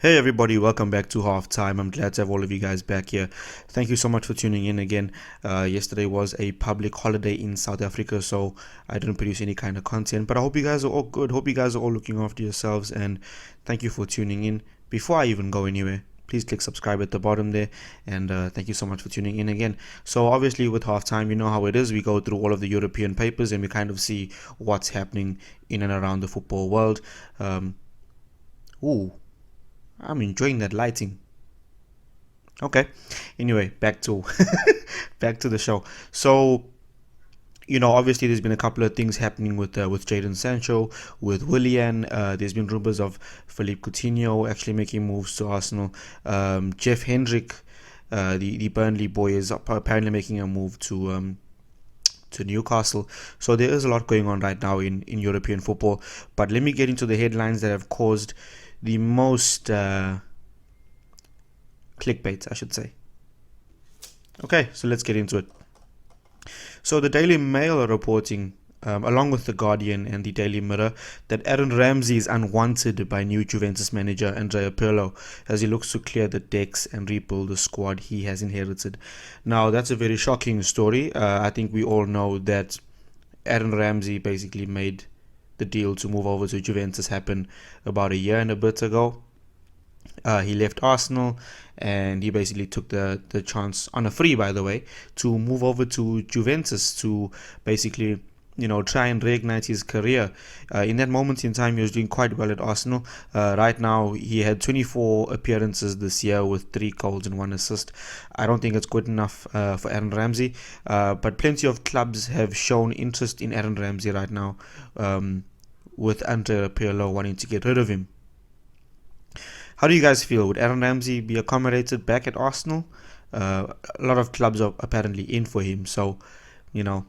Hey everybody, welcome back to Halftime. I'm glad to have all of you guys back here. Thank you so much for tuning in again. Yesterday was a public holiday in South Africa, so I didn't produce any kind of content, but I hope you guys are all good. Hope you guys are all looking after yourselves, and thank you for tuning in. Before I even go anywhere, please click subscribe at the bottom there, and thank you so much for tuning in again. So obviously with Halftime, you know how it is. We go through all of the European papers and we kind of see what's happening in and around the football world. Ooh, I'm enjoying that lighting. Okay. Anyway, back to back to the show. So, obviously there's been a couple of things happening with Jadon Sancho, with Willian. There's been rumors of Philippe Coutinho actually making moves to Arsenal. Jeff Hendrick, the Burnley boy, is apparently making a move to Newcastle. So there is a lot going on right now in European football. But let me get into the headlines that have caused the most clickbait, I should say. Okay, so let's get into it. So the Daily Mail are reporting, along with the Guardian and the Daily Mirror, that Aaron Ramsey is unwanted by new Juventus manager Andrea Pirlo as he looks to clear the decks and rebuild the squad he has inherited. Now that's a very shocking story. I think we all know that Aaron Ramsey basically made the deal to move over to Juventus happen about a year and a bit ago. He left Arsenal and he basically took the chance on a free, by the way, to move over to Juventus to basically try and reignite his career. In that moment in time, he was doing quite well at Arsenal. Right now, he had 24 appearances this year with 3 goals and 1 assist. I don't think it's good enough for Aaron Ramsey, but plenty of clubs have shown interest in Aaron Ramsey right now, with Andrea Pirlo wanting to get rid of him. How do you guys feel? Would Aaron Ramsey be accommodated back at Arsenal? A lot of clubs are apparently in for him, so you know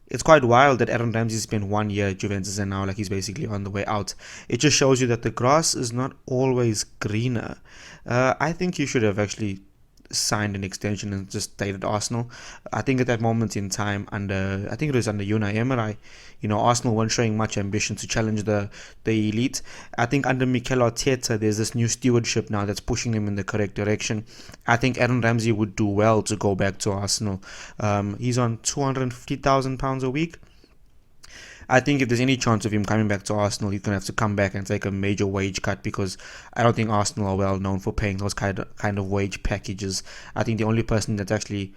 it's quite wild that Aaron Ramsey spent 1 year at Juventus and now he's basically on the way out. It just shows you that the grass is not always greener. I think he should have actually signed an extension and just stayed at Arsenal. I think at that moment in time, I think it was under Unai Emery, Arsenal weren't showing much ambition to challenge the elite. I think under Mikel Arteta, there's this new stewardship now that's pushing them in the correct direction. I think Aaron Ramsey would do well to go back to Arsenal. He's on £250,000 a week. I think if there's any chance of him coming back to Arsenal, he's going to have to come back and take a major wage cut, because I don't think Arsenal are well known for paying those kind of wage packages. I think the only person that's actually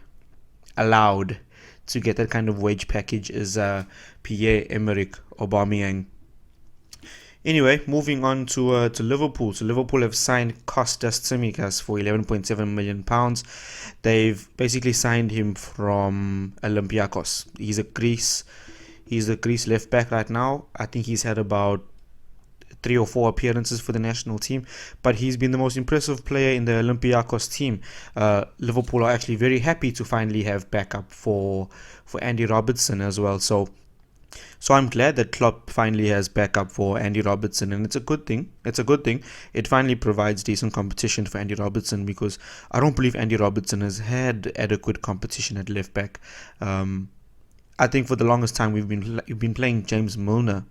allowed to get that kind of wage package is Pierre-Emerick Aubameyang. Anyway, moving on to Liverpool. So Liverpool have signed Kostas Tsimikas for £11.7 million. They've basically signed him from Olympiacos. He's a Greece left back right now. I think he's had about 3 or 4 appearances for the national team, but he's been the most impressive player in the Olympiacos team. Liverpool are actually very happy to finally have backup for Andy Robertson as well. So I'm glad that Klopp finally has backup for Andy Robertson, and it's a good thing. It finally provides decent competition for Andy Robertson, because I don't believe Andy Robertson has had adequate competition at left back. I think for the longest time we've been playing James Milner.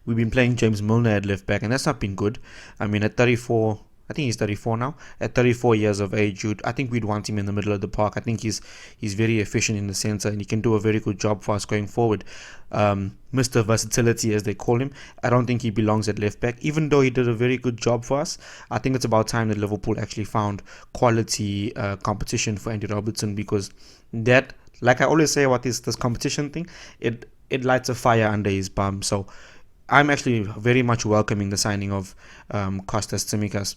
We've been playing James Milner at left back, and that's not been good. I mean, at 34, I think he's 34 now. At 34 years of age, I think we'd want him in the middle of the park. I think he's very efficient in the center, and he can do a very good job for us going forward. Mr. Versatility, as they call him. I don't think he belongs at left back, even though he did a very good job for us. I think it's about time that Liverpool actually found quality competition for Andy Robertson, because that, like I always say about this competition thing, it lights a fire under his bum. So I'm actually very much welcoming the signing of Kostas Tsimikas.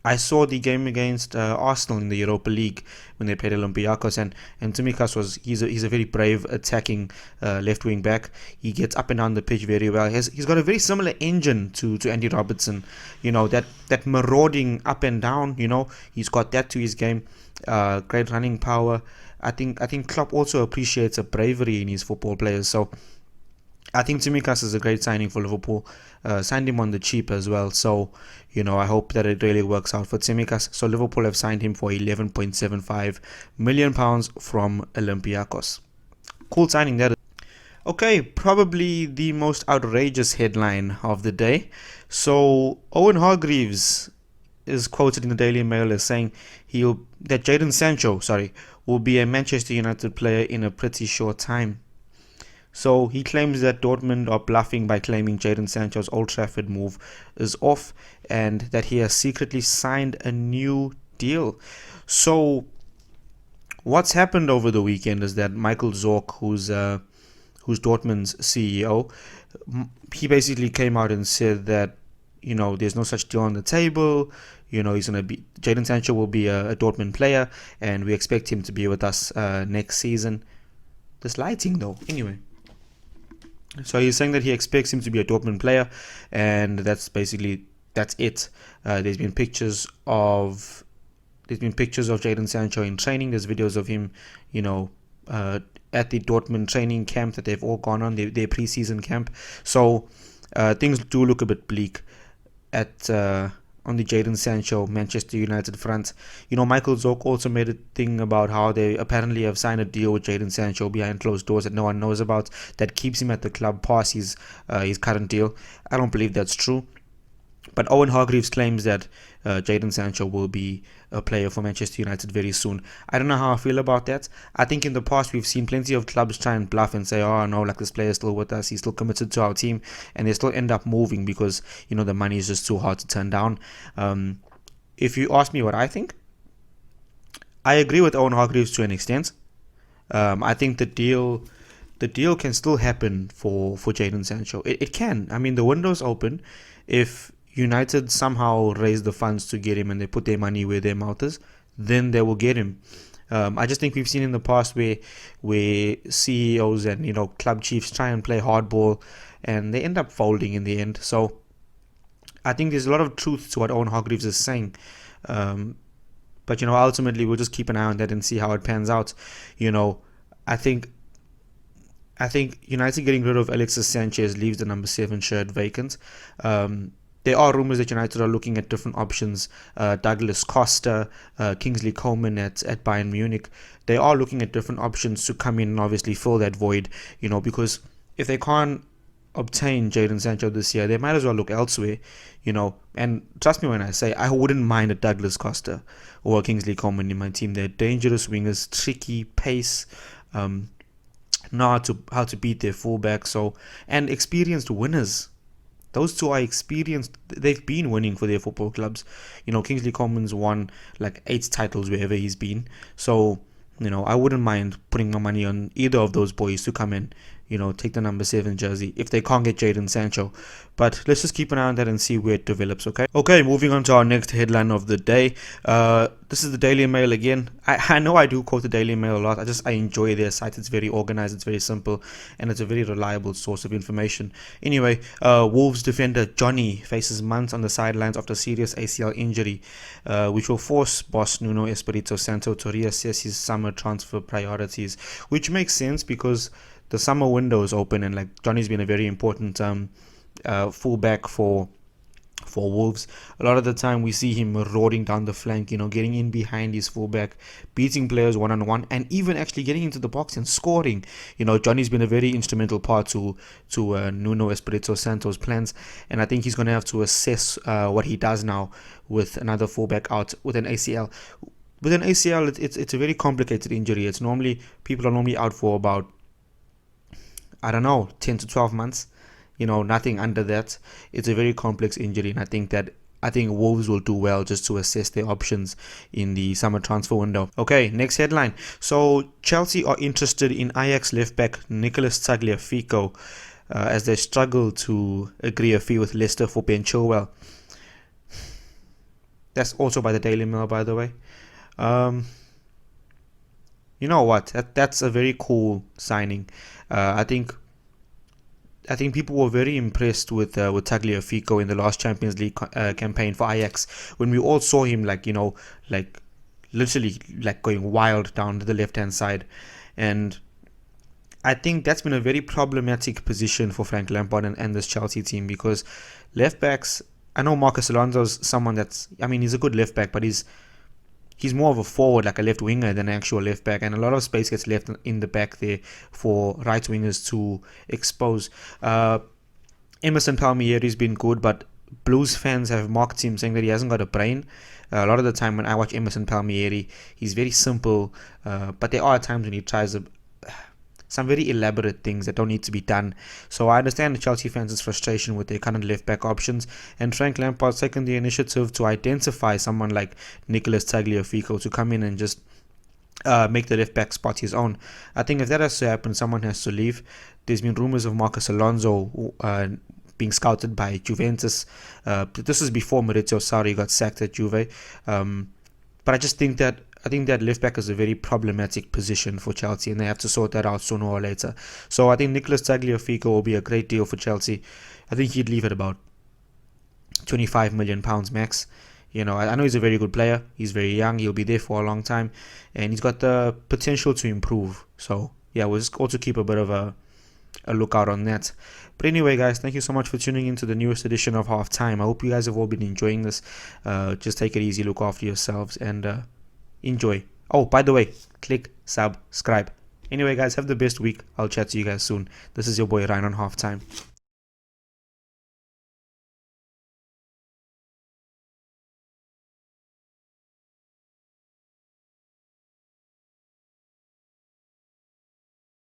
I saw the game against Arsenal in the Europa League when they played Olympiacos, and Tsimikas he's a very brave attacking left wing back. He gets up and down the pitch very well. He's got a very similar engine to Andy Robertson. That marauding up and down. He's got that to his game. Great running power. I think Klopp also appreciates a bravery in his football players. So I think Tsimikas is a great signing for Liverpool. Signed him on the cheap as well. So, I hope that it really works out for Tsimikas. So Liverpool have signed him for £11.75 million from Olympiacos. Cool signing that. Okay, probably the most outrageous headline of the day. So Owen Hargreaves is quoted in the Daily Mail as saying that Jadon Sancho, will be a Manchester United player in a pretty short time. So he claims that Dortmund are bluffing by claiming Jadon Sancho's Old Trafford move is off and that he has secretly signed a new deal. So what's happened over the weekend is that Michael Zorc, who's Dortmund's CEO, he basically came out and said that there's no such deal on the table. He's gonna be Jadon Sancho will be a Dortmund player, and we expect him to be with us next season. This lighting though, anyway. So he's saying that he expects him to be a Dortmund player, and that's it. There's been pictures of Jadon Sancho in training. There's videos of him, at the Dortmund training camp that they've all gone on, their preseason camp. So things do look a bit bleak at on the Jadon Sancho Manchester United front. Michael Zorc also made a thing about how they apparently have signed a deal with Jadon Sancho behind closed doors that no one knows about that keeps him at the club past his current deal. I don't believe that's true. But Owen Hargreaves claims that Jadon Sancho will be a player for Manchester United very soon. I don't know how I feel about that. I think in the past we've seen plenty of clubs try and bluff and say, oh no, like this player is still with us, he's still committed to our team, and they still end up moving because the money is just too hard to turn down. If you ask me what I think, I agree with Owen Hargreaves to an extent. I think the deal can still happen for Jadon Sancho. It can. I mean, the window's open. If United somehow raise the funds to get him and they put their money where their mouth is, then they will get him. I just think we've seen in the past where CEOs and club chiefs try and play hardball and they end up folding in the end. So I think there's a lot of truth to what Owen Hargreaves is saying. But ultimately we'll just keep an eye on that and see how it pans out. I think United getting rid of Alexis Sanchez leaves the number 7 shirt vacant. There are rumours that United are looking at different options. Douglas Costa, Kingsley Coman at Bayern Munich. They are looking at different options to come in and obviously fill that void, because if they can't obtain Jadon Sancho this year, they might as well look elsewhere, And trust me when I say I wouldn't mind a Douglas Costa or a Kingsley Coman in my team. They're dangerous wingers, tricky, pace, know how to beat their fullback, and experienced winners. Those two are experienced. They've been winning for their football clubs. Kingsley Coman's won like 8 titles wherever he's been. So, I wouldn't mind putting my money on either of those boys to come in, take the number 7 jersey if they can't get Jadon Sancho. But let's just keep an eye on that and see where it develops, okay? Okay, moving on to our next headline of the day. This is the Daily Mail again. I know I do quote the Daily Mail a lot. I enjoy their site. It's very organized, it's very simple, and it's a very reliable source of information. Anyway, Wolves defender Johnny faces months on the sidelines after serious ACL injury, which will force boss Nuno Espirito Santo to reassess his summer transfer priorities, which makes sense because the summer window is open and Johnny's been a very important fullback for Wolves. A lot of the time we see him roaring down the flank, getting in behind his fullback, beating players one-on-one, and even actually getting into the box and scoring. Johnny's been a very instrumental part to Nuno Espirito Santo's plans, and I think he's going to have to assess what he does now with another fullback out with an ACL. With an ACL, it's a very complicated injury. People are normally out for about 10 to 12 months. Nothing under that. It's a very complex injury, and I think Wolves will do well just to assess their options in the summer transfer window. Okay, next headline. So Chelsea are interested in Ajax left back Nicolas Tagliafico as they struggle to agree a fee with Leicester for Ben Chilwell. That's also by the Daily Mail, by the way. You know what? That's a very cool signing. I think people were very impressed with Tagliafico in the last Champions League campaign for Ajax when we all saw him literally going wild down to the left hand side, and I think that's been a very problematic position for Frank Lampard and this Chelsea team because left backs. I know Marcos Alonso's someone he's a good left back, but he's he's more of a forward, like a left winger, than an actual left back, and a lot of space gets left in the back there for right wingers to expose. Emerson Palmieri's been good, but Blues fans have mocked him, saying that he hasn't got a brain. A lot of the time when I watch Emerson Palmieri, he's very simple, but there are times when he tries some very elaborate things that don't need to be done. So I understand the Chelsea fans' frustration with their current left-back options, and Frank Lampard's taken the initiative to identify someone like Nicolas Tagliafico to come in and just make the left-back spot his own. I think if that has to happen, someone has to leave. There's been rumours of Marcus Alonso being scouted by Juventus. This is before Maurizio Sarri got sacked at Juve. But I think that left back is a very problematic position for Chelsea, and they have to sort that out sooner or later. So I think Nicolas Tagliafico will be a great deal for Chelsea. I think he'd leave at about £25 million max. You know, I know he's a very good player. He's very young. He'll be there for a long time, and he's got the potential to improve. So yeah, we'll just also keep a bit of a lookout on that. But anyway, guys, thank you so much for tuning in to the newest edition of Halftime. I hope you guys have all been enjoying this. Just take it easy, look after yourselves, and enjoy. Oh, by the way, click subscribe. Anyway, guys, have the best week. I'll chat to you guys soon. This is your boy Ryan on Halftime.